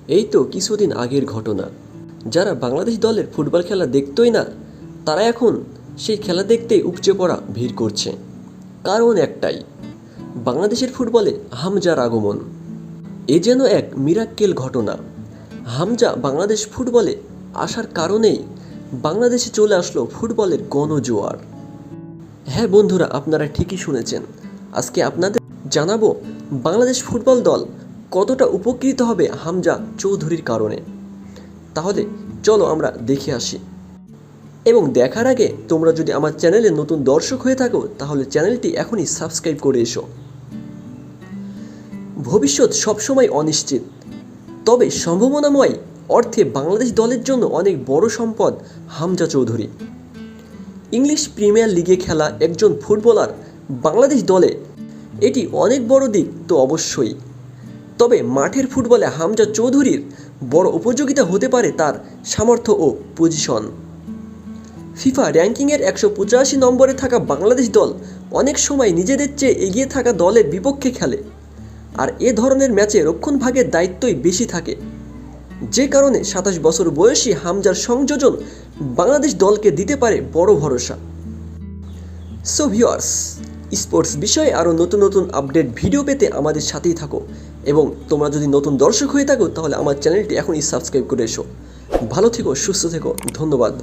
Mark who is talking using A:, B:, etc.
A: এই তো কিছুদিন আগের ঘটনা। যারা বাংলাদেশ দলের ফুটবল খেলা দেখতই না, তারা এখন সেই খেলা দেখতে উপচে পড়া ভিড় করছে। কারণ একটাই, বাংলাদেশের ফুটবলে হামজার আগমন। এ যেন এক মিরাক্কেল ঘটনা। হামজা বাংলাদেশ ফুটবলে আসার কারণেই বাংলাদেশে চলে আসলো ফুটবলের গণজোয়ার। হ্যাঁ বন্ধুরা, আপনারা ঠিকই শুনেছেন। আজকে আপনাদের জানাবো বাংলাদেশ ফুটবল দল কতটা উপকৃত হবে হামজা চৌধুরীর কারণে। তাহলে চলো আমরা দেখে আসি। এবং দেখার আগে তোমরা যদি আমার চ্যানেলে নতুন দর্শক হয়ে থাকো, তাহলে চ্যানেলটি এখনই সাবস্ক্রাইব করে এসো। ভবিষ্যৎ সবসময় অনিশ্চিত, তবে সম্ভাবনাময় অর্থে বাংলাদেশ দলের জন্য অনেক বড় সম্পদ হামজা চৌধুরী। ইংলিশ প্রিমিয়ার লিগে খেলা একজন ফুটবলার বাংলাদেশ দলে, এটি অনেক বড় দিক তো অবশ্যই। তবে মাঠের ফুটবলে হামজা চৌধুরীর বড় উপযোগিতা হতে পারে তার সামর্থ্য ও পজিশন। ফিফা র্যাঙ্কিংয়ের 185 নম্বরে থাকা বাংলাদেশ দল অনেক সময় নিজেদের চেয়ে এগিয়ে থাকা দলের বিপক্ষে খেলে, আর এ ধরনের ম্যাচে রক্ষণভাগের দায়িত্বই বেশি থাকে। যে কারণে 27 বছর বয়সী হামজার সংযোজন বাংলাদেশ দলকে দিতে পারে বড় ভরসা। সো ভিউয়ার্স, স্পোর্টস বিষয়ে আরও নতুন নতুন আপডেট ভিডিও পেতে আমাদের সাথেই থাকো। এবং তোমরা যদি নতুন দর্শক হয়ে থাকো, তাহলে আমার চ্যানেলটি এখনই সাবস্ক্রাইব করে এসো। ভালো থেকো, সুস্থ থেকো, ধন্যবাদ।